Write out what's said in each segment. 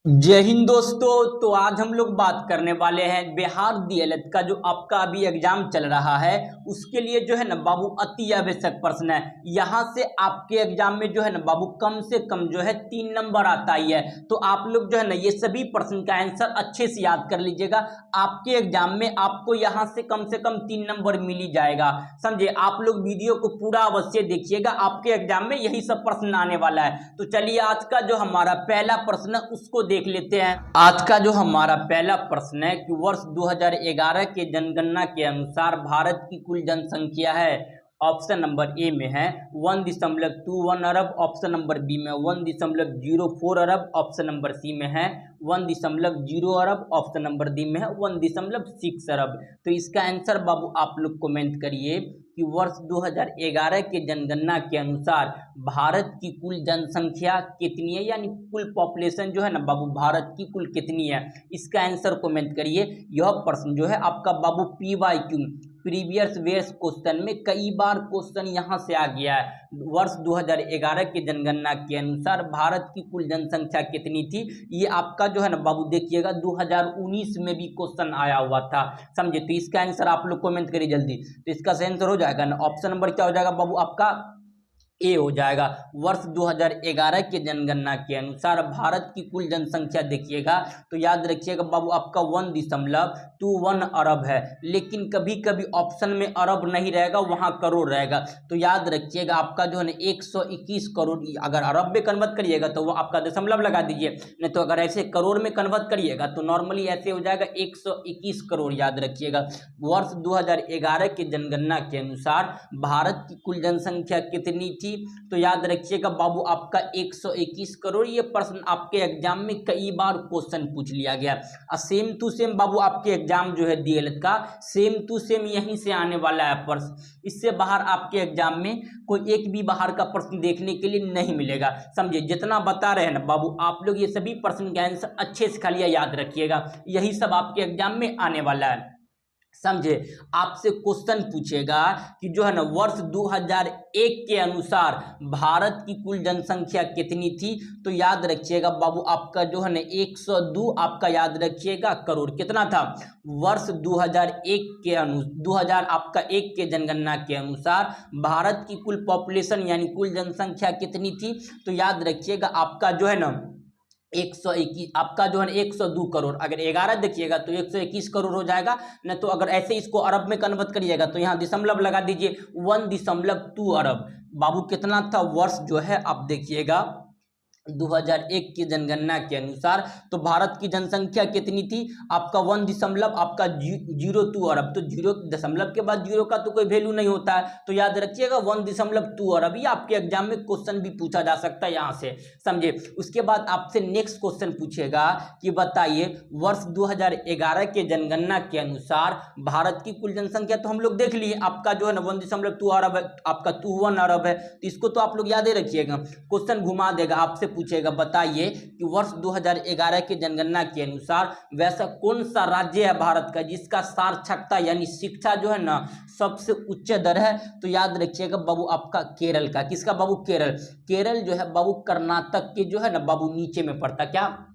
जय हिंद दोस्तों। तो आज हम लोग बात करने वाले हैं बिहार डीएलएड का जो आपका अभी एग्जाम चल रहा है उसके लिए जो है ना बाबू अति आवश्यक प्रश्न है। यहाँ से आपके एग्जाम में जो है ना बाबू कम से कम जो है 3 नंबर आता ही है। तो आप लोग जो है ना ये सभी प्रश्न का आंसर अच्छे से याद कर लीजिएगा। आपके एग्जाम में आपको यहाँ से कम 3 नंबर मिल ही जाएगा। समझे, आप लोग वीडियो को पूरा अवश्य देखिएगा, आपके एग्जाम में यही सब प्रश्न आने वाला है। तो चलिए आज का जो हमारा पहला प्रश्न उसको देख लेते हैं। आज का जो हमारा पहला प्रश्न है कि वर्ष 2011 के जनगणना के अनुसार भारत की कुल जनसंख्या है। ऑप्शन नंबर ए में है 1.21 अरब, ऑप्शन नंबर बी में 1.04 अरब, ऑप्शन नंबर सी में है 1.0 अरब, ऑप्शन नंबर डी में है 1.6 अरब। तो इसका आंसर बाबू आप लोग कमेंट करिए कि वर्ष 2011 के जनगणना के अनुसार भारत की कुल जनसंख्या कितनी है, यानी कुल पॉपुलेशन जो है ना बाबू भारत की कुल कितनी है, इसका आंसर कमेंट करिए। यह प्रश्न जो है आपका बाबू PYQ प्रीवियस ईयर्स क्वेश्चन में कई बार क्वेश्चन यहाँ से आ गया है। वर्ष 2011 के जनगणना के अनुसार भारत की कुल जनसंख्या कितनी थी, ये आपका जो है ना बाबू देखिएगा 2019 में भी क्वेश्चन आया हुआ था। समझे, तो इसका आंसर आप लोग कमेंट करिए जल्दी। तो इसका आंसर हो जाएगा ना, ऑप्शन नंबर क्या हो जाएगा बाबू आपका ए हो जाएगा। वर्ष 2011 के जनगणना के अनुसार भारत की कुल जनसंख्या देखिएगा तो याद रखिएगा बाबू आपका 1.21 अरब है, लेकिन कभी कभी ऑप्शन में अरब नहीं रहेगा, वहां करोड़ रहेगा। तो याद रखिएगा आपका जो है ना 121 करोड़, अगर अरब में कन्वर्ट करिएगा तो वो आपका दशमलव लगा दीजिए, नहीं तो अगर ऐसे करोड़ में कन्वर्ट करिएगा तो नॉर्मली ऐसे हो जाएगा 121 करोड़। याद रखिएगा वर्ष 2011 के जनगणना के अनुसार भारत की कुल जनसंख्या कितनी थी, तो याद रखिएगा बाबू आपका 121 करोड़। ये प्रश्न आपके एग्जाम में कई बार क्वेश्चन पूछ लिया गया। सेम टू सेम बाबू आपके एग्जाम जो है डीएलएड का सेम टू सेम यहीं से आने वाला है प्रश्न। इससे बाहर आपके एग्जाम में कोई एक भी बाहर का प्रश्न देखने के लिए नहीं मिलेगा। समझिए, जितना बता रहे हैं ना बाबू आप लोग ये सभी प्रश्न के आंसर अच्छे से खाली याद रखिएगा, यही सब आपके एग्जाम में आने वाला है। समझे, आपसे क्वेश्चन पूछेगा कि जो है ना वर्ष 2001 के अनुसार भारत की कुल जनसंख्या कितनी थी, तो याद रखिएगा बाबू आपका जो है ना 102 आपका याद रखिएगा करोड़ कितना था। वर्ष 2001 के 2000 आपका 1 के जनगणना के अनुसार भारत की कुल पॉपुलेशन यानी कुल जनसंख्या कितनी थी, तो याद रखिएगा आपका जो है ना 121 आपका जो है 102 करोड़। अगर 11 देखिएगा तो 121 करोड़ हो जाएगा, न तो अगर ऐसे इसको अरब में कन्वर्ट करिएगा तो यहाँ दशमलव लगा दीजिए 1.2 अरब। बाबू कितना था वर्ष जो है आप देखिएगा 2001 की जनगणना के अनुसार, तो भारत की जनसंख्या कितनी थी आपका 1.02 अरब। तो जीरो दशमलव के बाद जीरो का तो कोई वैल्यू नहीं होता है, तो याद रखिएगा 1.2 अरब। ये आपके एग्जाम में क्वेश्चन भी पूछा जा सकता है यहाँ से। समझे, उसके बाद आपसे नेक्स्ट क्वेश्चन पूछेगा कि बताइए वर्ष 2011 के जनगणना के अनुसार भारत की कुल जनसंख्या तो हम लोग देख लिए, आपका जो है ना 1.2 अरब है, आपका 21 अरब है। तो इसको तो आप लोग याद ही रखिएगा। क्वेश्चन घुमा देगा, आपसे पूछेगा बताइए कि वर्ष 2011 के जनगणना के अनुसार वैसा कौन सा राज्य है भारत का जिसका साक्षरता यानी शिक्षा जो है ना सबसे उच्च दर है, तो याद रखिएगा बाबू आपका केरल का। किसका बाबू? केरल। केरल जो है बाबू कर्नाटक के जो है ना बाबू नीचे में पड़ता। क्या?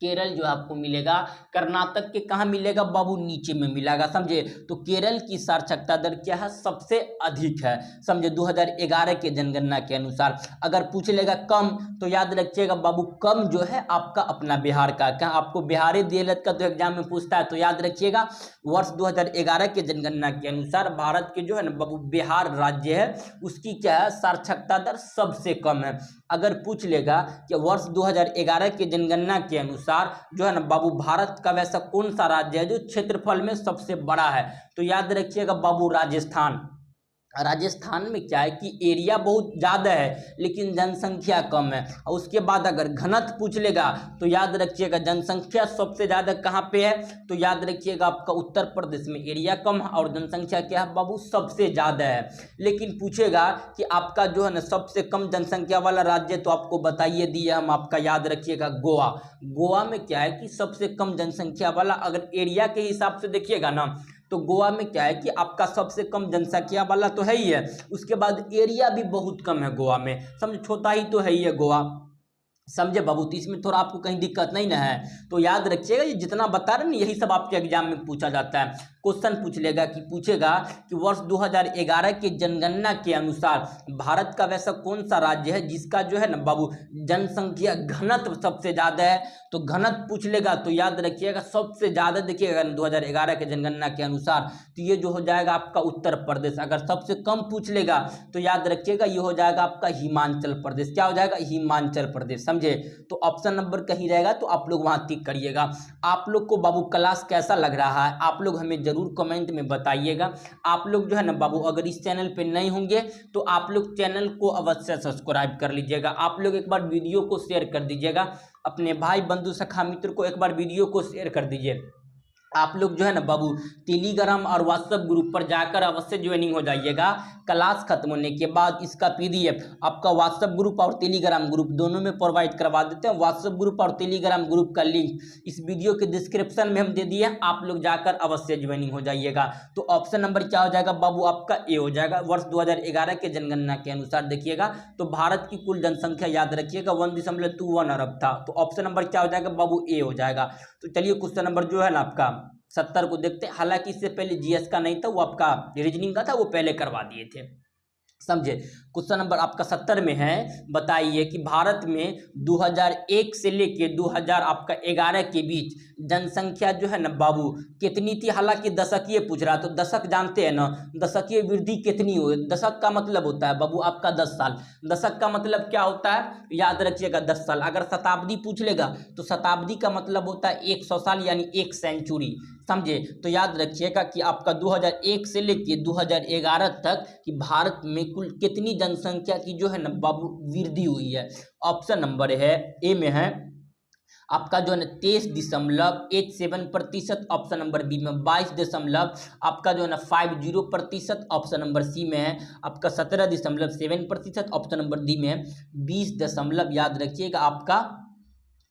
केरल जो आपको मिलेगा कर्नाटक के कहाँ मिलेगा बाबू? नीचे में मिलेगा। समझे, तो केरल की साक्षरता दर क्या है? सबसे अधिक है। समझे, 2011 के जनगणना के अनुसार। अगर पूछ लेगा कम तो याद रखिएगा बाबू कम जो है आपका अपना बिहार का। क्या आपको बिहारी डीएलएड का तो एग्जाम में पूछता है, तो याद रखिएगा वर्ष 2011 के जनगणना के अनुसार भारत के जो है ना बाबू बिहार राज्य है उसकी क्या है साक्षरता दर सबसे कम है। अगर पूछ लेगा कि वर्ष 2011 के जनगणना के अनुसार जो है ना बाबू भारत का वैसा कौन सा राज्य है जो क्षेत्रफल में सबसे बड़ा है, तो याद रखिएगा बाबू राजस्थान। राजस्थान में क्या है कि एरिया बहुत ज़्यादा है लेकिन जनसंख्या कम है। और उसके बाद अगर घनत्व पूछ लेगा तो याद रखिएगा जनसंख्या सबसे ज़्यादा कहाँ पे है, तो याद रखिएगा आपका उत्तर प्रदेश में एरिया कम है और जनसंख्या क्या है बाबू सबसे ज़्यादा है। लेकिन पूछेगा कि आपका जो है ना सबसे कम जनसंख्या वाला राज्य, तो आपको बताइए दिए हम, आपका याद रखिएगा गोवा। गोवा में क्या है कि सबसे कम जनसंख्या वाला, अगर एरिया के हिसाब से देखिएगा ना तो गोवा में क्या है कि आपका सबसे कम जनसंख्या वाला तो है ही है, उसके बाद एरिया भी बहुत कम है गोवा में। समझ, छोटा ही तो है ही है गोवा। समझे बाबू। तो इसमें थोड़ा आपको कहीं दिक्कत नहीं ना है, तो याद रखिएगा ये जितना बता रहे हैं ना यही सब आपके एग्जाम में पूछा जाता है। क्वेश्चन पूछेगा कि वर्ष 2011 के जनगणना के अनुसार भारत का वैसा कौन सा राज्य है जिसका जो है ना बाबू जनसंख्या घनत्व सबसे ज़्यादा है। तो घनत्व पूछ लेगा तो याद रखिएगा सबसे ज़्यादा देखिएगा 2011 के जनगणना के अनुसार तो ये जो हो जाएगा आपका उत्तर प्रदेश। अगर सबसे कम पूछ लेगा तो याद रखिएगा ये हो जाएगा आपका हिमाचल प्रदेश। क्या हो जाएगा? हिमाचल प्रदेश। समझे। तो ऑप्शन नंबर कहीं रहेगा तो आप लोग वहाँ टिक करिएगा। आप लोग को बाबू क्लास कैसा लग रहा है आप लोग हमें जरूर कमेंट में बताइएगा। आप लोग जो है ना बाबू अगर इस चैनल पे नए होंगे तो आप लोग चैनल को अवश्य सब्सक्राइब कर लीजिएगा। आप लोग एक बार वीडियो को शेयर कर दीजिएगा, अपने भाई बंधु सखा मित्र को एक बार वीडियो को शेयर कर दीजिए। आप लोग जो है ना बाबू टेलीग्राम और व्हाट्सएप ग्रुप पर जाकर अवश्य ज्वाइनिंग हो जाइएगा। क्लास खत्म होने के बाद इसका पीडीएफ आपका व्हाट्सएप ग्रुप और टेलीग्राम ग्रुप दोनों में प्रोवाइड करवा देते हैं। व्हाट्सएप ग्रुप और टेलीग्राम ग्रुप का लिंक इस वीडियो के डिस्क्रिप्शन में हम दे दिए हैं, आप लोग जाकर अवश्य ज्वाइनिंग हो जाइएगा। तो ऑप्शन नंबर क्या हो जाएगा बाबू आपका ए हो जाएगा। वर्ष 2011 के जनगणना के अनुसार देखिएगा तो भारत की कुल जनसंख्या याद रखिएगा 1.21 अरब था। तो ऑप्शन नंबर क्या हो जाएगा बाबू ए हो जाएगा। तो चलिए क्वेश्चन नंबर जो है ना आपका 70 को देखते हैं। हालांकि इससे पहले जीएस का नहीं था, वो आपका रीजनिंग का था, वो पहले करवा दिए थे। समझे। क्वेश्चन नंबर आपका 70 में है, बताइए कि भारत में 2001 से लेके 2011 के बीच जनसंख्या जो है ना बाबू कितनी थी। हालांकि दशकीय पूछ रहा, तो दशक जानते हैं ना, दशकीय वृद्धि कितनी हुई। दशक का मतलब होता है बाबू आपका 10 साल। दशक का मतलब क्या होता है याद रखिएगा 10 साल। अगर शताब्दी पूछ लेगा तो शताब्दी का मतलब होता है 100 साल यानी 1 सेंचुरी। समझे। तो याद रखिएगा कि आपका 2001 से लेके 2011 तक कि भारत में कुल कितनी जनसंख्या की जो है ना बाबू वृद्धि हुई है। ऑप्शन नंबर है ए में है आपका जो है ना 23.87%। ऑप्शन नंबर बी में 22 आपका जो है ना 50%। ऑप्शन नंबर सी में है आपका 17.7%। ऑप्शन नंबर डी में है 20 याद रखिएगा आपका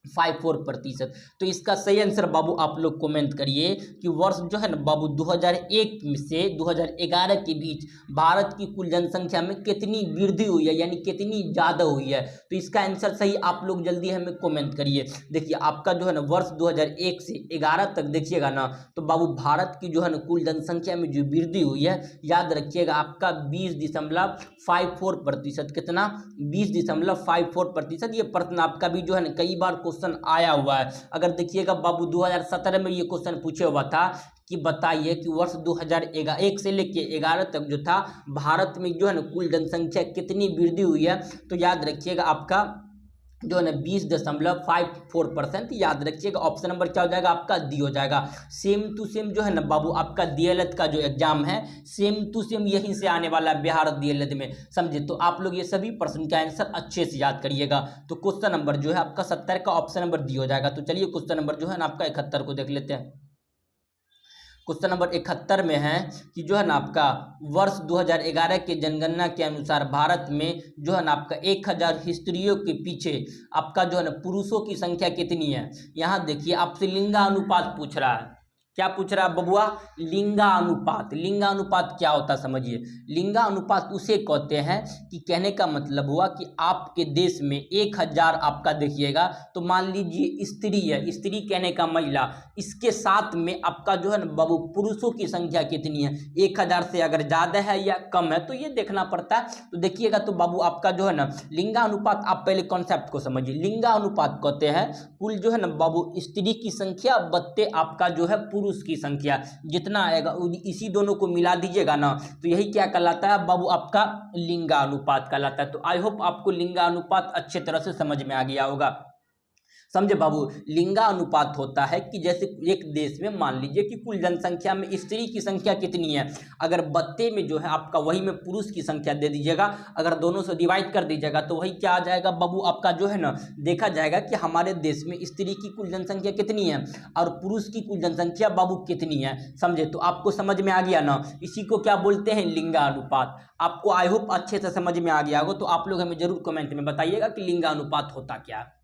54%। तो इसका सही आंसर बाबू आप लोग कमेंट करिए कि वर्ष जो है ना बाबू 2001 से 2011 के बीच भारत की कुल जनसंख्या में कितनी वृद्धि हुई है यानी कितनी ज़्यादा हुई है। तो इसका आंसर सही आप लोग जल्दी हमें कमेंट करिए। देखिए आपका जो है ना वर्ष 2001 से 11 तक देखिएगा ना तो बाबू भारत की जो है ना कुल जनसंख्या में जो वृद्धि हुई है याद रखिएगा आपका 20.54%। कितना? 20.54%। ये प्रश्न आपका भी जो है ना कई बार क्वेश्चन आया हुआ है। अगर देखिएगा बाबू 2017 में ये क्वेश्चन पूछे हुआ था कि बताइए कि वर्ष 2001 से लेके 11 तक जो था भारत में जो है ना कुल जनसंख्या कितनी वृद्धि हुई है। तो याद रखिएगा आपका जो है ना 20.54%। याद रखिएगा ऑप्शन नंबर क्या हो जाएगा आपका डी हो जाएगा। सेम टू सेम जो है ना बाबू आपका डीएलएड का जो एग्जाम है सेम टू सेम यहीं से आने वाला है बिहार डीएलएड में। समझे। तो आप लोग ये सभी प्रश्न का आंसर अच्छे से याद करिएगा। तो क्वेश्चन नंबर जो है आपका 70 का ऑप्शन नंबर डी हो जाएगा। तो चलिए क्वेश्चन नंबर जो है ना आपका 71 को देख लेते हैं। क्वेश्चन नंबर 71 में है कि जो है ना आपका वर्ष 2011 के जनगणना के अनुसार भारत में जो है ना आपका 1000 स्त्रियों के पीछे आपका जो है ना पुरुषों की संख्या कितनी है। यहाँ देखिए आपसे लिंगानुपात पूछ रहा है। क्या पूछ रहा है बबुआ? लिंगानुपात। लिंगानुपात क्या होता है समझिए। लिंगानुपात उसे कहते हैं कि कहने का मतलब हुआ कि आपके देश में 1000 आपका देखिएगा तो मान लीजिए स्त्री है, स्त्री कहने का महिला, इसके साथ में आपका जो है ना बाबू पुरुषों की संख्या कितनी है। 1000 से अगर ज़्यादा है या कम है तो ये देखना पड़ता है। तो देखिएगा तो बाबू आपका जो है ना लिंगानुपात, आप पहले कॉन्सेप्ट को समझिए। लिंगानुपात कहते हैं कुल जो है ना बाबू स्त्री की संख्या बत्ते आपका जो है पुरुष की संख्या जितना आएगा इसी दोनों को मिला दीजिएगा ना तो यही क्या कहलाता है बाबू आपका लिंगानुपात कहलाता है। तो आई होप आपको लिंगानुपात अच्छे तरह से समझ में आ गया होगा। समझे बाबू। लिंगानुपात होता है कि जैसे एक देश में मान लीजिए कि कुल जनसंख्या में स्त्री की संख्या कितनी है, अगर बत्ते में जो है आपका वही में पुरुष की संख्या दे दीजिएगा, अगर दोनों से डिवाइड कर दीजिएगा तो वही क्या आ जाएगा बाबू आपका जो है ना देखा जाएगा कि हमारे देश में स्त्री की कुल जनसंख्या कितनी है और पुरुष की कुल जनसंख्या बाबू कितनी है। समझे। तो आपको समझ में आ गया ना, इसी को क्या बोलते हैं लिंगानुपात। आपको आई होप अच्छे से समझ में आ गया होगा। तो आप लोग हमें जरूर कमेंट में बताइएगा कि लिंगानुपात होता क्या है।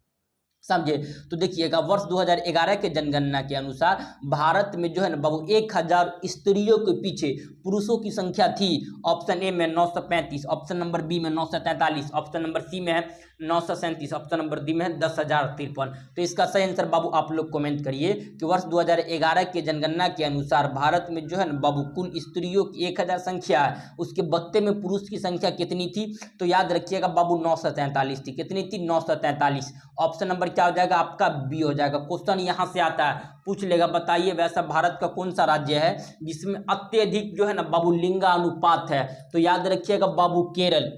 समझे। तो देखिएगा वर्ष 2011 के जनगणना के अनुसार भारत में जो है ना बाबू 1000 स्त्रियों के पीछे पुरुषों की संख्या थी। ऑप्शन ए में 935, ऑप्शन नंबर बी में 943, ऑप्शन नंबर सी में है 937, ऑप्शन नंबर डी में है 10,053। तो इसका सही आंसर बाबू आप लोग कमेंट करिए कि वर्ष 2011 के जनगणना के अनुसार भारत में जो है ना बाबू कुल स्त्रियों की 1000 संख्या है, उसके बत्ते में पुरुष की संख्या कितनी थी? तो याद रखिएगा बाबू 943 थी। कितनी थी? 943। ऑप्शन नंबर क्या हो जाएगा आपका? बी हो जाएगा। क्वेश्चन यहां से आता है, पूछ लेगा बताइए वैसा भारत का कौन सा राज्य है जिसमें अत्यधिक जो है ना बाबू लिंगानुपात है? तो याद रखिएगा बाबू केरल।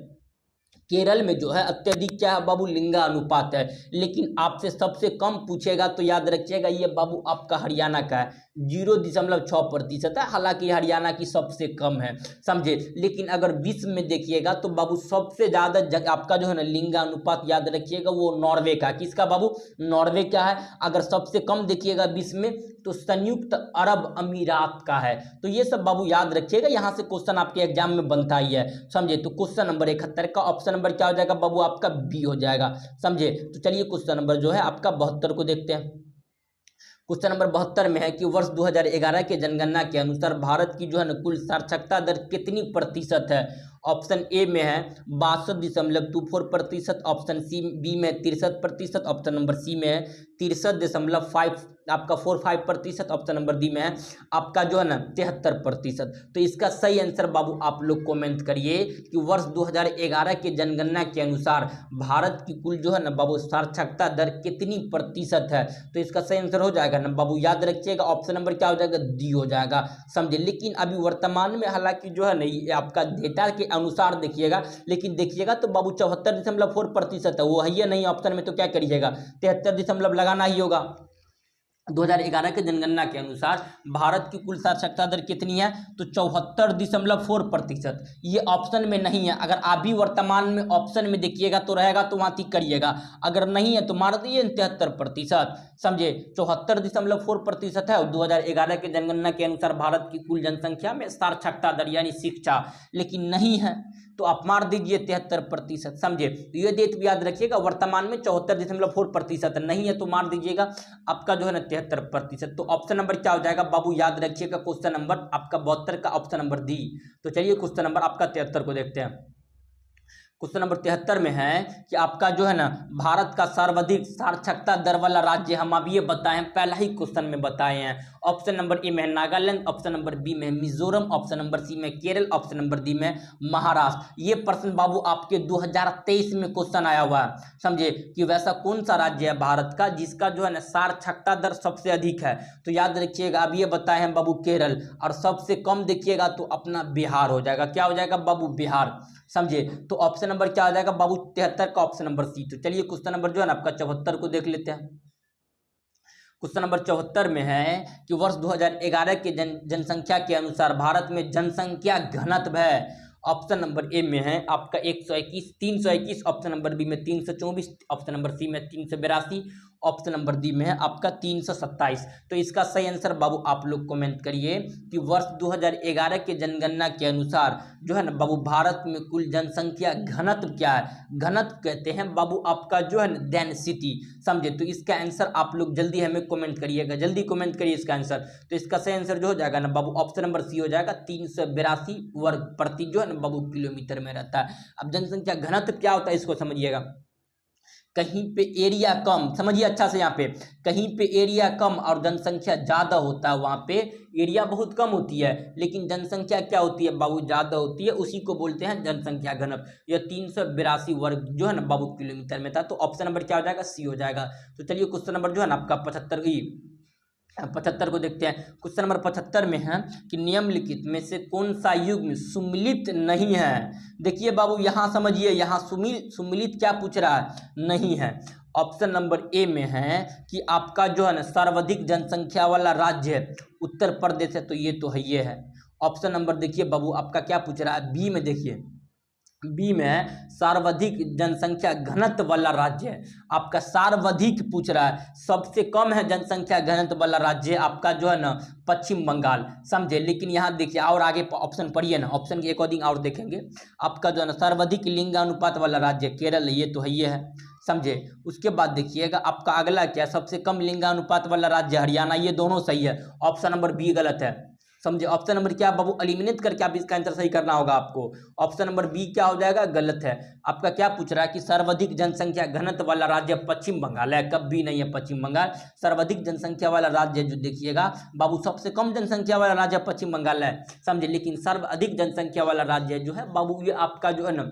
केरल में जो है अत्यधिक क्या है बाबू? लिंगानुपात है। लेकिन आपसे सबसे कम पूछेगा तो याद रखिएगा ये बाबू आपका हरियाणा का है, 0.6% है। हालांकि हरियाणा की सबसे कम है, समझे। लेकिन अगर विश्व में देखिएगा तो बाबू सबसे ज्यादा आपका जो है ना लिंगानुपात याद रखिएगा वो नॉर्वे का। किसका बाबू? नॉर्वे का है। अगर सबसे कम देखिएगा विश्व में तो संयुक्त अरब अमीरात का है। तो ये सब बाबू याद रखिएगा, यहां से क्वेश्चन आपके एग्जाम में बनता ही है, समझे। तो क्वेश्चन नंबर 71 का ऑप्शन नंबर क्या हो जाएगा बाबू? आपका बी हो जाएगा, समझे। तो चलिए क्वेश्चन नंबर जो है आपका 72 को देखते हैं। क्वेश्चन नंबर 72 में है कि वर्ष 2011 के जनगणना के अनुसार भारत की जो है ना कुल साक्षरता दर कितनी प्रतिशत है? ऑप्शन ए में है 62.24%, ऑप्शन सी बी में 63%, ऑप्शन नंबर सी में है 63.5 आपका 45%, ऑप्शन नंबर डी में है आपका जो है ना 73%। तो इसका सही आंसर बाबू आप लोग कमेंट करिए कि वर्ष 2011 के जनगणना के अनुसार भारत की कुल जो है ना बाबू साक्षरता दर कितनी प्रतिशत है? तो इसका सही आंसर हो जाएगा ना बाबू, याद रखिएगा ऑप्शन नंबर क्या हो जाएगा? डी हो जाएगा, समझे। लेकिन अभी वर्तमान में हालांकि जो है ना ये आपका डेटा के अनुसार देखिएगा, लेकिन देखिएगा तो बाबू 74.4% है, वो है ही नहीं ऑप्शन में। तो क्या करिएगा? 73 लगाना ही होगा। 2011 के जनगणना के अनुसार भारत की कुल साक्षरता दर कितनी है? तो 74.4%। ये ऑप्शन में नहीं है। अगर आप भी वर्तमान में ऑप्शन में देखिएगा तो रहेगा तो वहां ठीक करिएगा, अगर नहीं है तो मार दीजिए 73%, समझे। 74.4% है 2011 के जनगणना के अनुसार भारत की कुल जनसंख्या में साक्षरता दर यानी शिक्षा, लेकिन नहीं है तो आप मार दीजिए 73%, समझे। तो ये डेट भी याद रखिएगा, वर्तमान में 74.4% नहीं है तो मार दीजिएगा आपका जो है ना 73%। तो ऑप्शन नंबर क्या हो जाएगा बाबू? याद रखिएगा क्वेश्चन नंबर आपका 72 का ऑप्शन नंबर डी। तो चलिए क्वेश्चन नंबर आपका 73 को देखते हैं। क्वेश्चन नंबर 73 में है कि आपका जो है ना भारत का सर्वाधिक साक्षरता दर वाला राज्य हम अब ये बताएं, पहला ही क्वेश्चन में बताए हैं। ऑप्शन नंबर ए में है नागालैंड, ऑप्शन नंबर बी में है मिजोरम, ऑप्शन नंबर सी में केरल, ऑप्शन नंबर डी में महाराष्ट्र। ये प्रश्न बाबू आपके 2023 में क्वेश्चन आया हुआ है, समझे, कि वैसा कौन सा राज्य है भारत का जिसका जो है ना साक्षरता दर सबसे अधिक है? तो याद रखिएगा अब ये बताए हैं बाबू केरल, और सबसे कम देखिएगा तो अपना बिहार हो जाएगा। क्या हो जाएगा बाबू? बिहार, समझे। तो ऑप्शन नंबर क्या हो जाएगा बाबू? 73 का ऑप्शन नंबर सी। तो चलिए क्वेश्चन नंबर जो है ना आपका 74 को देख लेते हैं। क्वेश्चन नंबर 74 में है कि वर्ष 2011 के जनसंख्या के अनुसार भारत में जनसंख्या घनत्व है। ऑप्शन नंबर ए में है आपका 321, ऑप्शन नंबर बी में 324, ऑप्शन नंबर सी में 382, ऑप्शन नंबर डी में है आपका 327। तो इसका सही आंसर बाबू आप लोग कमेंट करिए कि वर्ष 2011 के जनगणना के अनुसार जो है ना बाबू भारत में कुल जनसंख्या घनत्व क्या है? घनत्व कहते हैं बाबू आपका जो है ना डेंसिटी, समझे। तो इसका आंसर आप लोग जल्दी हमें कमेंट करिएगा, जल्दी कमेंट करिए इसका आंसर। तो इसका सही आंसर जो हो जाएगा ना बाबू ऑप्शन नंबर सी हो जाएगा, 382 वर्ग प्रति जो है ना बाबू किलोमीटर में रहता है। अब जनसंख्या घनत्व क्या होता है इसको समझिएगा। कहीं पे एरिया कम, समझिए अच्छा से, यहाँ पे कहीं पे एरिया कम और जनसंख्या ज्यादा होता है, वहां पे एरिया बहुत कम होती है लेकिन जनसंख्या क्या होती है बाबू? ज्यादा होती है, उसी को बोलते हैं जनसंख्या घनत्व। यह 382 वर्ग जो है ना बाबू किलोमीटर में था। तो ऑप्शन नंबर क्या हो जाएगा? सी हो जाएगा। तो चलिए क्वेश्चन नंबर जो है ना आपका 75 को देखते हैं। क्वेश्चन नंबर 75 में है कि निम्नलिखित में से कौन सा युग्म सुमिलित नहीं है? देखिए बाबू यहाँ समझिए, यहाँ सुमिलित क्या पूछ रहा है? नहीं है। ऑप्शन नंबर ए में है कि आपका जो है ना सर्वाधिक जनसंख्या वाला राज्य है उत्तर प्रदेश है, तो ये तो है, ये है। ऑप्शन नंबर देखिए बाबू आपका क्या पूछ रहा है? बी में देखिए बी में है सर्वाधिक जनसंख्या घनत्व वाला राज्य है। आपका सर्वाधिक पूछ रहा है, सबसे कम है जनसंख्या घनत्व वाला राज्य आपका जो है ना पश्चिम बंगाल, समझे। लेकिन यहाँ देखिए और आगे ऑप्शन पढ़िए ना, ऑप्शन के अकॉर्डिंग और देखेंगे। आपका जो है ना सर्वाधिक लिंगानुपात वाला राज्य केरल, ये तो है ये है, समझे। उसके बाद देखिएगा आपका अगला क्या, सबसे कम लिंगानुपात वाला राज्य हरियाणा, ये दोनों सही है, ऑप्शन नंबर बी गलत है, समझे। ऑप्शन नंबर क्या बाबू, एलिमिनेट करके आप इसका आंसर सही करना होगा आपको। ऑप्शन नंबर बी क्या हो जाएगा, गलत है। आपका क्या पूछ रहा है कि सर्वाधिक जनसंख्या घनत्व वाला राज्य पश्चिम बंगाल है, कब भी नहीं है पश्चिम बंगाल। सर्वाधिक जनसंख्या वाला राज्य जो देखिएगा बाबू, सबसे कम जनसंख्या वाला राज्य पश्चिम बंगाल है, समझे। लेकिन सर्वाधिक जनसंख्या वाला राज्य जो है बाबू ये आपका जो है ना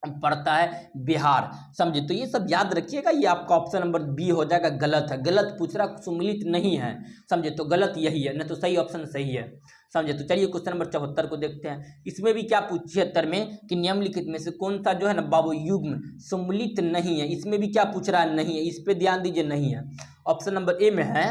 पड़ता है बिहार, समझे। तो ये सब याद रखिएगा, ये आपका ऑप्शन नंबर बी हो जाएगा, गलत है। गलत पूछ रहा, सुमिलित नहीं है, समझे। तो गलत यही है, नहीं तो सही ऑप्शन सही है, समझे। तो चलिए क्वेश्चन नंबर 74 को देखते हैं। इसमें भी क्या पूछे 76 में कि निम्नलिखित में से कौन सा जो है ना बाबू युग्म सुमिलित नहीं है। इसमें भी क्या पूछ रहा है, नहीं है, इस पे ध्यान दीजिए, नहीं है। ऑप्शन नंबर ए में है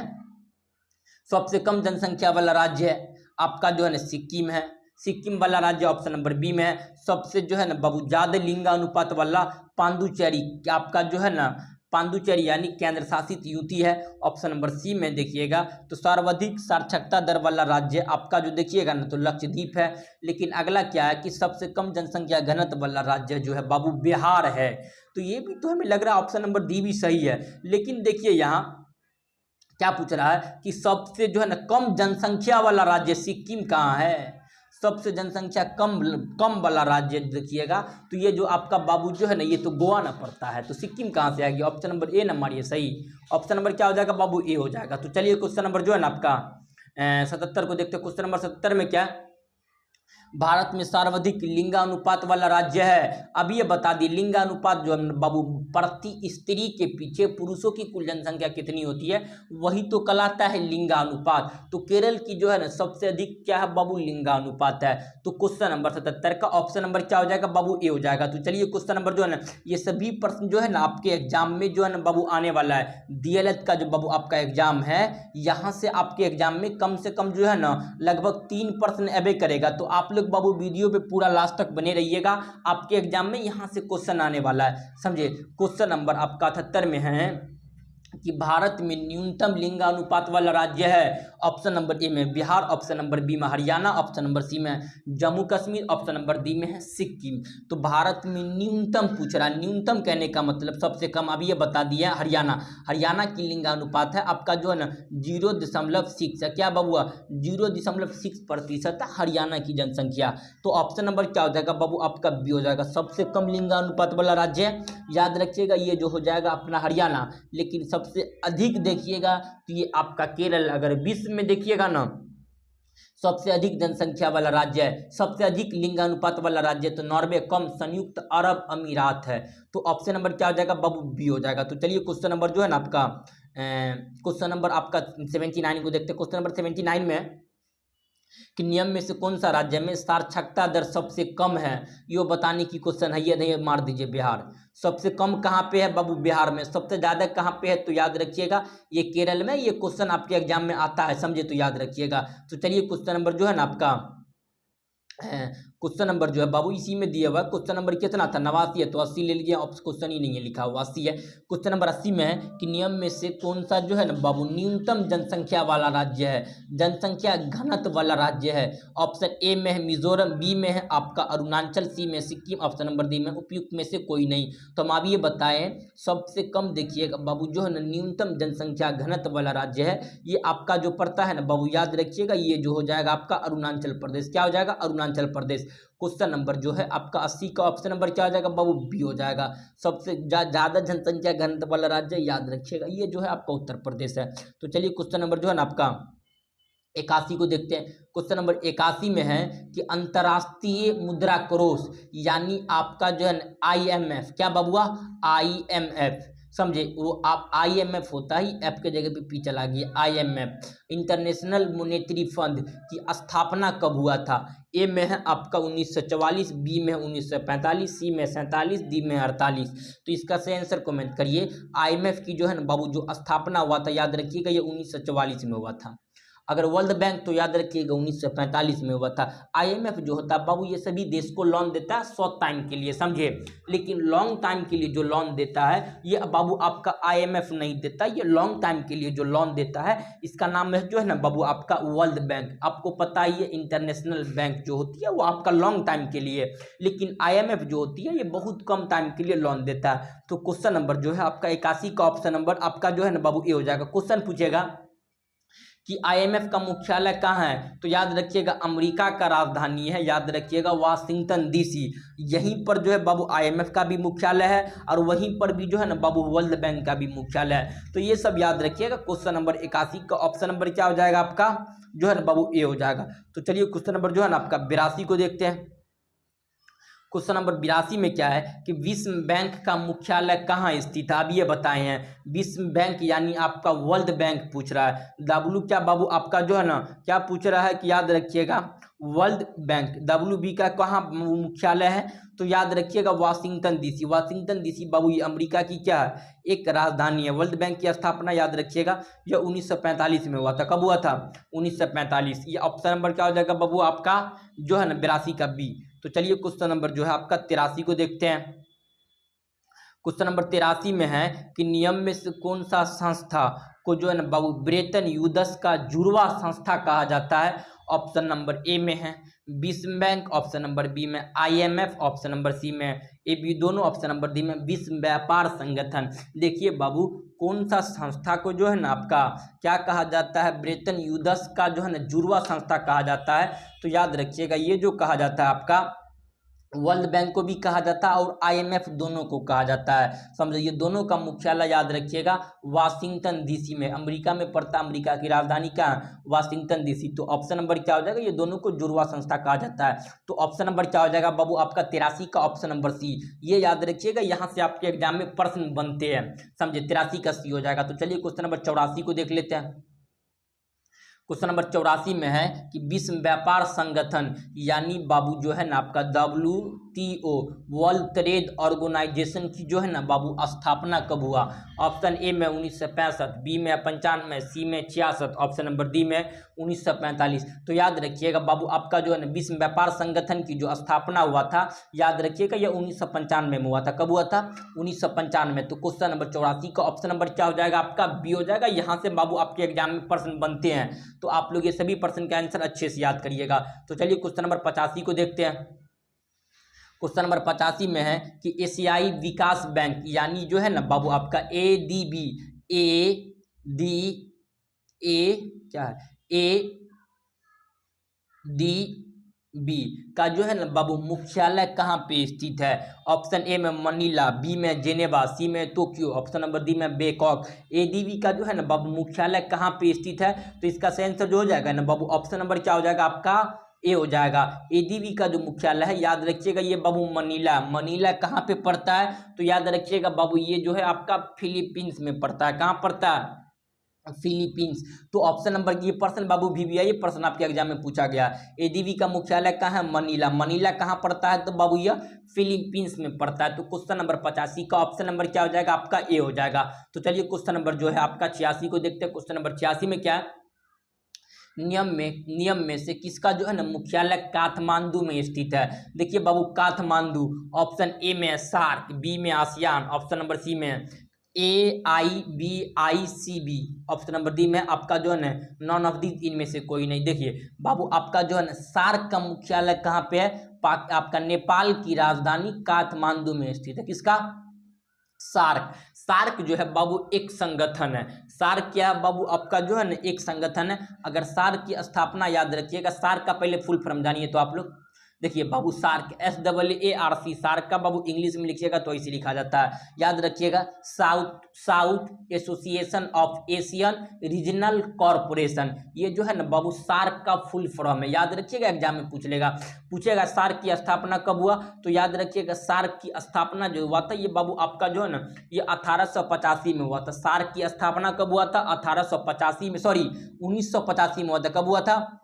सबसे कम जनसंख्या वाला राज्य है आपका जो है ना सिक्किम है, सिक्किम वाला राज्य ऑप्शन नंबर बी में है। सबसे जो है ना बाबू ज्यादा लिंगानुपात वाला पांडुचेरी आपका जो है ना पांडुचेरी यानी केंद्र शासित यूटी है, ऑप्शन नंबर सी में देखिएगा। तो सर्वाधिक साक्षरता दर वाला राज्य आपका जो देखिएगा ना तो लक्षद्वीप है। लेकिन अगला क्या है कि सबसे कम जनसंख्या घनत्व वाला राज्य जो है बाबू बिहार है। तो ये भी तो हमें लग रहा है ऑप्शन नंबर डी भी सही है। लेकिन देखिए यहाँ क्या पूछ रहा है कि सबसे जो है ना कम जनसंख्या वाला राज्य सिक्किम कहाँ है, सबसे जनसंख्या कम वाला राज्य देखिएगा तो ये जो आपका बाबू जो है ना ये तो गोवा ना पड़ता है। तो सिक्किम कहाँ से आएगी, ऑप्शन नंबर ए ना मारिए सही। ऑप्शन नंबर क्या हो जाएगा बाबू, ए हो जाएगा। तो चलिए क्वेश्चन नंबर जो है ना आपका 77 को देखते हैं। क्वेश्चन नंबर 77 में क्या, भारत में सर्वाधिक लिंगानुपात वाला राज्य है। अब ये बता दी लिंगानुपात जो है बाबू प्रति स्त्री के पीछे पुरुषों की कुल जनसंख्या कितनी होती है, वही तो कहलाता है लिंगानुपात। तो केरल की जो है ना सबसे अधिक क्या है बाबू, लिंगानुपात है। तो क्वेश्चन नंबर 77 का ऑप्शन नंबर क्या हो जाएगा बाबू, ए हो जाएगा। तो चलिए क्वेश्चन नंबर जो है ना ये सभी प्रश्न जो है ना आपके एग्जाम में जो है ना बाबू आने वाला है। डीएलएड का जो बाबू आपका एग्जाम है, यहाँ से आपके एग्जाम में कम से कम जो है ना लगभग 3 प्रश्न अबे करेगा। तो आप बाबू वीडियो पे पूरा लास्ट तक बने रहिएगा, आपके एग्जाम में यहां से क्वेश्चन आने वाला है, समझे। क्वेश्चन नंबर आपका 78 में है कि भारत में न्यूनतम लिंगानुपात वाला राज्य है। ऑप्शन नंबर ए में बिहार, ऑप्शन नंबर बी में हरियाणा, ऑप्शन नंबर सी में Jammu Kashmir, option number D में है सिक्किम। तो भारत में न्यूनतम पूछ रहा है, न्यूनतम कहने का मतलब सबसे कम, अभी ये बता दिया हरियाणा। हरियाणा की लिंगानुपात है आपका जो है ना 0.6 है, क्या बबुआ 0.6% है हरियाणा की जनसंख्या। तो ऑप्शन नंबर क्या हो जाएगा बाबू आपका बी हो जाएगा, सबसे कम लिंगानुपात वाला राज्य। याद रखिएगा ये जो हो जाएगा अपना हरियाणा। लेकिन सबसे अधिक देखिएगा तो ये आपका केरल। अगर विश्व में देखिएगा ना सबसे अधिक जनसंख्या वाला राज्य है, सबसे अधिक लिंगानुपात वाला राज्य तो नॉर्वे, कम संयुक्त अरब अमीरात है। तो ऑप्शन नंबर क्या हो जाएगा बाबू, बी हो जाएगा। तो चलिए क्वेश्चन नंबर जो है ना आपका क्वेश्चन नंबर आपका 79 को देखते हैं। क्वेश्चन नंबर 79 में कि नियम में से कौन सा राज्य में साक्षरता दर सबसे कम है, ये बताने की क्वेश्चन है। ये नहीं मार दीजिए बिहार। सबसे कम कहाँ पे है बाबू, बिहार में। सबसे ज्यादा कहाँ पे है तो याद रखिएगा ये केरल में। ये क्वेश्चन आपके एग्जाम में आता है, समझे, तो याद रखिएगा। तो चलिए क्वेश्चन नंबर जो है ना आपका क्वेश्चन नंबर जो है बाबू इसी में दिया हुआ। क्वेश्चन नंबर कितना था, 89 है, तो 80 ले लीजिए। क्वेश्चन ही नहीं है लिखा हुआ, 80 है। क्वेश्चन नंबर 80 में है कि नियम में से कौन सा जो है ना बाबू न्यूनतम जनसंख्या वाला राज्य है, जनसंख्या घनत्व वाला राज्य है। ऑप्शन ए में है मिजोरम, बी में है आपका अरुणाचल, सी में सिक्किम, ऑप्शन नंबर डी में उपयुक्त में से कोई नहीं। तो हम आप ये बताएं सबसे कम देखिएगा बाबू जो है ना न्यूनतम जनसंख्या घनत्व वाला राज्य है, ये आपका जो पड़ता है ना बाबू याद रखिएगा ये जो हो जाएगा आपका अरुणाचल प्रदेश। क्या हो जाएगा, अरुणाचल प्रदेश। क्वेश्चन नंबर जो है आपका 80 का ऑप्शन नंबर क्या हो जाएगा बाबू, बी हो जाएगा। सबसे ज्यादा जनसंख्या घनत्व वाला राज्य याद रखिएगा ये जो है आपका उत्तर प्रदेश है। तो चलिए क्वेश्चन नंबर जो है ना आपका 81 को देखते हैं। क्वेश्चन नंबर 81 में है कि अंतर्राष्ट्रीय मुद्रा कोष यानी आपका जो है IMF, क्या बबुआ IMF, समझे। वो आप IMF होता ही एफ के जगह पे पी चला गया। IMF इंटरनेशनल मॉनेटरी फंड की स्थापना कब हुआ था। ए में है आपका 1944, बी में है 1945, सी में 47, डी में 48। तो इसका सही आंसर कमेंट करिए। IMF की जो है ना बाबू जो स्थापना हुआ था याद रखिएगा ये 1944 में हुआ था। अगर वर्ल्ड बैंक तो याद रखिएगा 1945 में हुआ था। IMF जो होता है बाबू ये सभी देश को लोन देता है शॉर्ट टाइम के लिए, समझे, लेकिन लॉन्ग टाइम के लिए जो लोन देता है ये बाबू आपका IMF नहीं देता, ये लॉन्ग टाइम के लिए जो लोन देता है इसका नाम है जो है ना बाबू आपका वर्ल्ड बैंक। आपको पता ही है इंटरनेशनल बैंक जो होती है वो आपका लॉन्ग टाइम के लिए, लेकिन IMF जो होती है ये बहुत कम टाइम के लिए लोन देता है। तो क्वेश्चन नंबर जो है आपका 81 का ऑप्शन नंबर आपका जो है ना बाबू ये हो जाएगा। क्वेश्चन पूछेगा कि IMF का मुख्यालय कहाँ है, तो याद रखिएगा अमेरिका का राजधानी है, याद रखिएगा वाशिंगटन DC। यहीं पर जो है बाबू IMF का भी मुख्यालय है और वहीं पर भी जो है ना बाबू वर्ल्ड बैंक का भी मुख्यालय है। तो ये सब याद रखिएगा। क्वेश्चन नंबर 81 का ऑप्शन नंबर क्या हो जाएगा आपका जो है ना बाबू ए हो जाएगा। तो चलिए क्वेश्चन नंबर जो है ना आपका 82 को देखते हैं। क्वेश्चन नंबर 82 में क्या है कि विश्व बैंक का मुख्यालय कहाँ स्थित है, अब ये बताए हैं। विश्व बैंक यानी आपका वर्ल्ड बैंक पूछ रहा है। डब्ल्यू क्या बाबू आपका जो है ना क्या पूछ रहा है कि याद रखिएगा वर्ल्ड बैंक WB का कहाँ मुख्यालय है, तो याद रखिएगा वाशिंगटन DC। वाशिंगटन DC बाबू ये अमेरिका की क्या है एक राजधानी है। वर्ल्ड बैंक की स्थापना याद रखिएगा यह 1945 में हुआ था। कब हुआ था 1945। ये ऑप्शन नंबर क्या हो जाएगा बाबू आपका जो है ना 82 का B। तो चलिए क्वेश्चन नंबर जो है आपका 83 को देखते हैं। क्वेश्चन नंबर 83 में है कि नियम में से कौन सा संस्था को जो है ना बाबू ब्रेटन यूदस का जुड़वा संस्था कहा जाता है। ऑप्शन नंबर ए में है विश्व बैंक, ऑप्शन नंबर बी में IMF, ऑप्शन नंबर सी में AB, दोनों ऑप्शन नंबर डी में विश्व व्यापार संगठन। देखिए बाबू कौन सा संस्था को जो है ना आपका क्या कहा जाता है ब्रेटन यूदस का जो है ना जुड़वा संस्था कहा जाता है। तो याद रखिएगा ये जो कहा जाता है आपका वर्ल्ड बैंक को भी कहा जाता है और IMF दोनों को कहा जाता है, समझो। ये दोनों का मुख्यालय याद रखिएगा वाशिंगटन DC में, अमेरिका में पड़ता है। अमेरिका की राजधानी क्या वाशिंगटन DC। तो ऑप्शन नंबर क्या हो जाएगा ये दोनों को जुड़वा संस्था कहा जाता है। तो ऑप्शन नंबर क्या हो जाएगा बाबू आपका 83 का ऑप्शन नंबर C। ये याद रखिएगा यहाँ से आपके एग्जाम में प्रश्न बनते हैं, समझे। 83 का C हो जाएगा। तो चलिए क्वेश्चन नंबर 84 को देख लेते हैं। क्वेश्चन नंबर 84 में है कि विश्व व्यापार संगठन यानी बाबू जो है ना आपका WTO वर्ल्ड ट्रेड ऑर्गेनाइजेशन की जो है ना बाबू स्थापना कब हुआ। ऑप्शन ए में 1965, बी में 95, सी में 66, ऑप्शन नंबर डी में 1945। तो याद रखिएगा बाबू आपका जो है ना विश्व व्यापार संगठन की जो स्थापना हुआ था याद रखिएगा यह 1995 में हुआ था। कब हुआ था 1995। तो क्वेश्चन नंबर 84 का ऑप्शन नंबर क्या हो जाएगा आपका बी हो जाएगा। यहाँ से बाबू आपके एग्जाम में प्रश्न बनते हैं, तो आप लोग ये सभी प्रश्न का आंसर अच्छे से याद करिएगा। तो चलिए क्वेश्चन नंबर 85 को देखते हैं। क्वेश्चन नंबर 85 में है कि एशियाई विकास बैंक यानी जो है ना बाबू आपका ADB क्या है ADB का जो है ना बाबू मुख्यालय कहाँ पे स्थित है। ऑप्शन ए में मनीला, बी में जेनेवा, सी में टोक्यो, ऑप्शन नंबर डी में बैंकॉक। ADB का जो है ना बाबू मुख्यालय कहाँ पे स्थित है, तो इसका सही आंसर जो हो जाएगा ना बाबू ऑप्शन नंबर क्या हो जाएगा आपका ए हो जाएगा। ADB का जो मुख्यालय है याद रखिएगा ये बाबू मनीला कहाँ पे पड़ता है, तो याद रखिएगा बाबू ये जो है आपका फिलीपींस में पड़ता है। कहाँ पड़ता है फिलीपींस। तो ऑप्शन नंबर ये प्रश्न बाबू VBI ये प्रश्न आपके एग्जाम में पूछा गया। ADB का मुख्यालय कहाँ है मनीला कहाँ पड़ता है, तो बाबू यह फिलीपींस में पड़ता है। तो क्वेश्चन नंबर 85 का ऑप्शन नंबर क्या हो जाएगा आपका ए हो जाएगा। तो चलिए क्वेश्चन नंबर जो है आपका 86 को देखते हैं। क्वेश्चन नंबर 86 में क्या है नियम में से किसका जो है ना मुख्यालय काठमांडू में स्थित है। देखिए बाबू काठमांडू, ऑप्शन ए में सार्क, बी में आसियान, ऑप्शन नंबर सी में AIBICB, ऑप्शन नंबर डी में आपका जो है ना नॉन ऑफ दीज इनमें से कोई नहीं। देखिए बाबू आपका जो है ना सार्क का मुख्यालय कहाँ पे है, आपका नेपाल की राजधानी काठमांडू में स्थित है। किसका सार्क जो है बाबू एक संगठन है। सार्क क्या है बाबू आपका जो है ना एक संगठन है। अगर सार्क की स्थापना याद रखिएगा, सार्क का पहले फुल फॉर्म जानिए तो आप लोग देखिए बाबू सार्क SAARC सार्क का बाबू इंग्लिश में लिखिएगा तो ऐसे लिखा जाता है। याद रखिएगा south association of Asian regional corporation, ये जो है ना बाबू सार्क का फुल फॉर्म है। याद रखिएगा एग्जाम में पूछेगा सार्क की स्थापना कब हुआ, तो याद रखिएगा सार्क की स्थापना जो हुआ था ये बाबू आपका जो है ना ये 1885 में हुआ था। सार्क की स्थापना कब हुआ था 1985 में हुआ था। कब हुआ था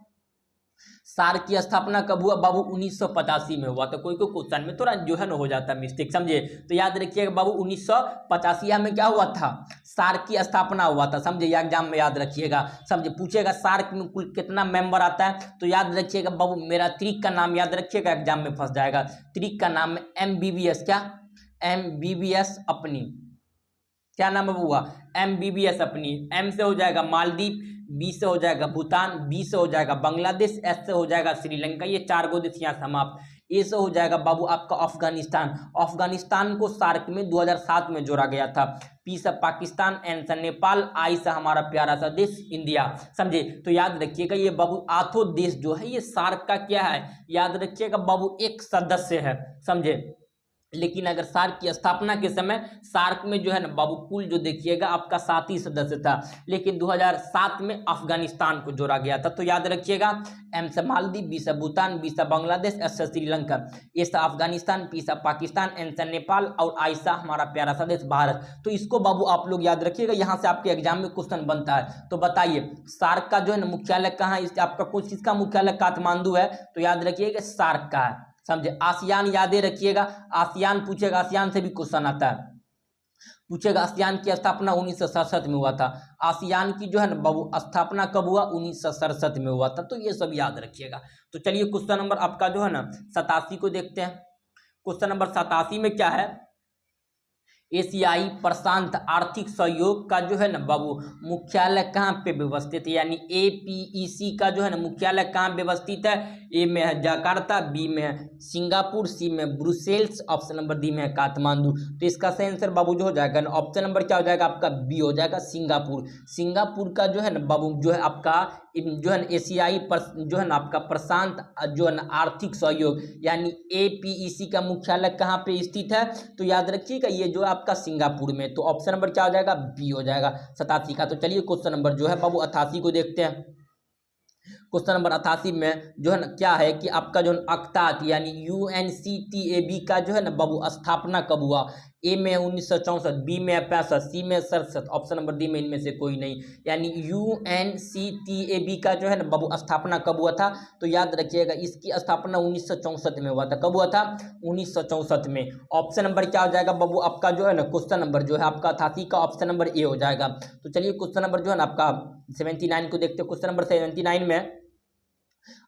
सार्क की स्थापना कब हुआ बाबू? 1985 में हुआ। तो कोई कोई क्वेश्चन में थोड़ा जो है ना हो जाता है मिस्टेक, समझे। तो याद रखिएगा बाबू 1985 में क्या हुआ था? सार्क की स्थापना हुआ था, समझे। यह एग्जाम में याद रखिएगा, समझे। पूछेगा सार्क में कुल कितना मेंबर आता है, तो याद रखिएगा बाबू मेरा त्रिक का नाम याद रखिएगा, एग्जाम में फंस जाएगा। त्रिक का नाम है MBBS। क्या? MBBS अपनी। क्या नाम है हुआ? MBBS अपनी। M से हो जाएगा मालदीव, B से हो जाएगा भूटान, B से हो जाएगा बांग्लादेश, S से हो जाएगा श्रीलंका। ये 4 गो देश यहाँ समाप्त। A से हो जाएगा बाबू आपका अफगानिस्तान। अफगानिस्तान को सार्क में 2007 में जोड़ा गया था। P से पाकिस्तान, N से नेपाल, I से हमारा प्यारा सा देश इंडिया, समझे। तो याद रखिएगा ये बाबू आठों देश जो है ये सार्क का क्या है, याद रखिएगा बाबू एक सदस्य है, समझे। लेकिन अगर सार्क की स्थापना के समय सार्क में जो है ना बाबू कुल जो देखिएगा आपका 7 ही सदस्य था, लेकिन 2007 में अफगानिस्तान को जोड़ा गया था। तो याद रखिएगा M से मालदीव, B से भूटान, B से बांग्लादेश, S से श्रीलंका, A से अफगानिस्तान, P से पाकिस्तान, N से नेपाल और I से हमारा प्यारा सा देश भारत। तो इसको बाबू आप लोग याद रखिएगा, यहाँ से आपके एग्जाम में क्वेश्चन बनता है। तो बताइए सार्क का जो है ना मुख्यालय कहाँ है? आपका कुछ इसका मुख्यालय काठमांडू है, तो याद रखिएगा सार्क का है, समझे। आसियान यादें रखिएगा, आसियान पूछेगा, आसियान से भी क्वेश्चन आता है, पूछेगा आसियान की स्थापना 1967 में हुआ था। आसियान की जो है ना बाबू स्थापना कब हुआ? 1967 में हुआ था। तो ये सब याद रखिएगा। तो चलिए क्वेश्चन नंबर आपका जो है ना 87 को देखते हैं। क्वेश्चन नंबर 87 में क्या है? एशियाई प्रशांत आर्थिक सहयोग का जो है ना बाबू मुख्यालय कहाँ पे व्यवस्थित है, यानी APEC का जो है ना मुख्यालय कहाँ व्यवस्थित है? A में है जकार्ता, B में है सिंगापुर, C में ब्रुसेल्स, ऑप्शन नंबर D में है काठमांडू। तो इसका सही आंसर बाबू जो हो जाएगा ना ऑप्शन नंबर क्या हो जाएगा आपका? B हो जाएगा, सिंगापुर। सिंगापुर का जो है ना बाबू जो है आपका जो है ना एशियाई जो है ना आपका प्रशांत जो है ना आर्थिक सहयोग यानी APEC का मुख्यालय कहाँ पे स्थित है? तो याद रखिएगा ये जो आपका सिंगापुर में। तो ऑप्शन नंबर क्या हो जाएगा? B हो जाएगा 87 का। तो चलिए क्वेश्चन नंबर जो है बाबू 88 को देखते हैं। क्वेश्चन नंबर 88 में जो है ना क्या है कि आपका जो अक्तात यानी UNCTAD का जो है ना बाबू स्थापना कब हुआ? A में 1964, B में 65, C में 67, ऑप्शन नंबर D में इनमें से कोई नहीं, यानी UNCTAD का जो है ना बाबू स्थापना कब हुआ था? तो याद रखिएगा इसकी स्थापना 1964 में हुआ था। कब हुआ था? 1964 में। ऑप्शन नंबर क्या हो जाएगा बाबू आपका जो है ना क्वेश्चन नंबर जो है आपका 88 का ऑप्शन नंबर A हो जाएगा। तो चलिए क्वेश्चन नंबर जो है ना आपका 79 को देखते हैं। क्वेश्चन नंबर 79 में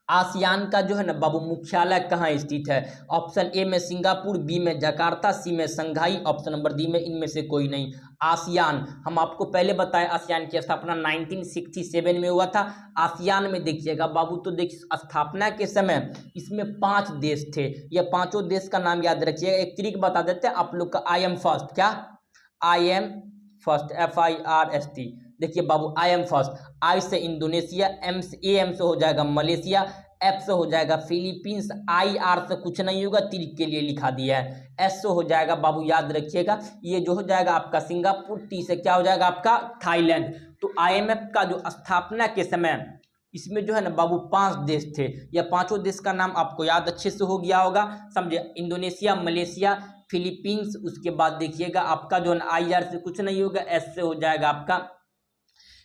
आसियान का जो है ना बाबू मुख्यालय कहाँ स्थित है? ऑप्शन A में सिंगापुर, B में जकार्ता, C में संघाई, ऑप्शन नंबर D में इनमें से कोई नहीं। आसियान हम आपको पहले बताए आसियान की स्थापना 1967 में हुआ था। आसियान में देखिएगा बाबू तो देखिए स्थापना के समय इसमें 5 देश थे। ये पांचों देश का नाम याद रखिएगा। एक तरीक बता देते हैं आप लोग का I am फर्स्ट। क्या? I am first, FIRST। देखिए बाबू I am फर्स्ट। I से इंडोनेशिया, AM से हो जाएगा मलेशिया, F से हो जाएगा फिलीपींस, IR से कुछ नहीं होगा, तिरक के लिए लिखा दिया है। S से हो जाएगा बाबू याद रखिएगा ये जो हो जाएगा आपका सिंगापुर। T से क्या हो जाएगा आपका? थाईलैंड। तो IMF का जो स्थापना के समय इसमें जो है ना बाबू 5 देश थे। यह पांचों देश का नाम आपको याद अच्छे से हो गया होगा, समझे। इंडोनेशिया, मलेशिया, फिलीपींस, उसके बाद देखिएगा आपका जो है IR से कुछ नहीं होगा, S से हो जाएगा आपका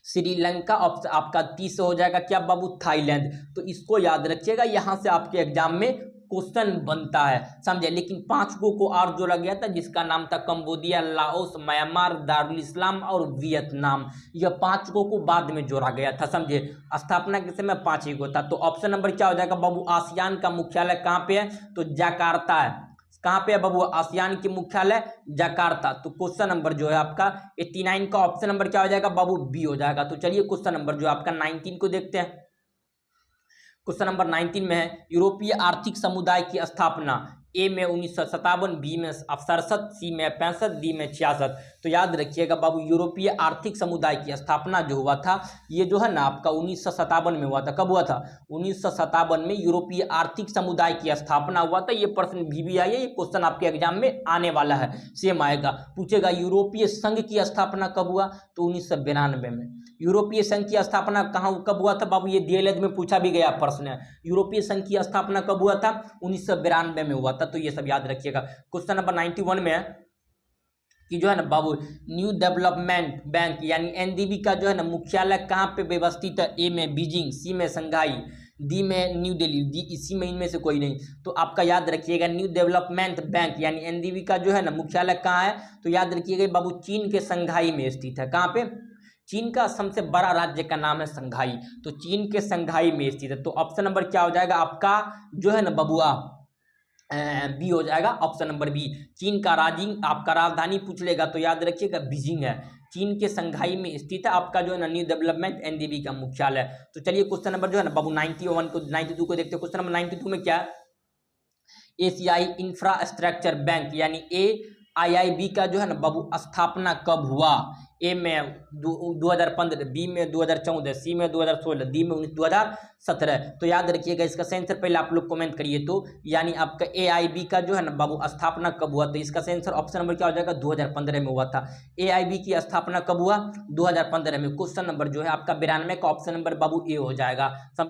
श्रीलंका, आपका 30 हो जाएगा क्या बाबू? थाईलैंड। तो इसको याद रखिएगा, यहाँ से आपके एग्जाम में क्वेश्चन बनता है, समझे। लेकिन 5 को और जोड़ा गया था जिसका नाम था कंबोडिया, लाओस, म्यांमार, दारुल इस्लाम और वियतनाम। यह 5 को बाद में जोड़ा गया था, समझे। स्थापना के समय 5 ही को था। तो ऑप्शन नंबर क्या हो जाएगा बाबू? आसियान का मुख्यालय कहाँ पे है? तो जकार्ता है। कहाँ पे है बाबू? आसियान की मुख्यालय जकार्ता। तो क्वेश्चन नंबर जो है आपका 89 का ऑप्शन नंबर क्या हो जाएगा बाबू? B हो जाएगा। तो चलिए क्वेश्चन नंबर जो आपका 19 को देखते हैं। क्वेश्चन नंबर 19 में है यूरोपीय आर्थिक समुदाय की स्थापना A में 1957, B में 67, C में 65, D में 66। तो याद रखिएगा बाबू यूरोपीय आर्थिक समुदाय की स्थापना जो हुआ था ये जो है ना आपका 1957 में हुआ था। कब हुआ था? 1957 में यूरोपीय आर्थिक समुदाय की स्थापना हुआ था। ये प्रश्न भी आई है, ये क्वेश्चन आपके एग्जाम में आने वाला है, सेम आएगा। पूछेगा यूरोपीय संघ की स्थापना कब हुआ? तो 1992 में। यूरोपीय संघ की स्थापना कब हुआ था बाबू? ये DLED में पूछा भी गया प्रश्न है। यूरोपीय संघ की स्थापना कब हुआ था? 1992 में हुआ था। तो ये सब याद रखिएगा। क्वेश्चन नंबर 91 में है कि जो है ना बाबू न्यू डेवलपमेंट बैंक यानी NDB का जो है ना मुख्यालय कहाँ पे व्यवस्थित है? A में बीजिंग, C में संघाई, दी में न्यू दिल्ली, दी इसी में इनमें से कोई नहीं। तो आपका याद रखिएगा न्यू डेवलपमेंट बैंक यानी एनडीबी का जो है ना मुख्यालय कहाँ है, तो याद रखिएगा बाबू चीन के संघाई में स्थित है। कहाँ पे? चीन का सबसे बड़ा राज्य का नाम है संघाई, तो चीन के संघाई में स्थित है। तो ऑप्शन नंबर क्या हो जाएगा आपका जो है ना बबुआ बी हो जाएगा, ऑप्शन नंबर बी। चीन का आपका राजधानी पूछ लेगा तो याद रखिएगा बीजिंग है। चीन के संघाई में स्थित है आपका जो है ना न्यू डेवलपमेंट एनडीबी का मुख्यालय। तो चलिए क्वेश्चन नंबर जो है ना बाबू 91 को 92 को देखते हैं। क्वेश्चन नंबर 92 में क्या है, एशियाई इंफ्रास्ट्रक्चर बैंक यानी AIIB का जो है ना बाबू स्थापना कब हुआ? ए में 2015, बी में 2014, सी में 2016, डी में 2017। तो याद रखिएगा इसका सेंसर पहले आप लोग कमेंट करिए। तो यानी आपका AIB का जो है ना बाबू स्थापना कब हुआ, तो इसका सेंसर ऑप्शन नंबर क्या हो जाएगा 2015 में हुआ था। AIB की स्थापना कब हुआ 2015 में। क्वेश्चन नंबर जो है आपका 92 का ऑप्शन नंबर बाबू ए हो जाएगा।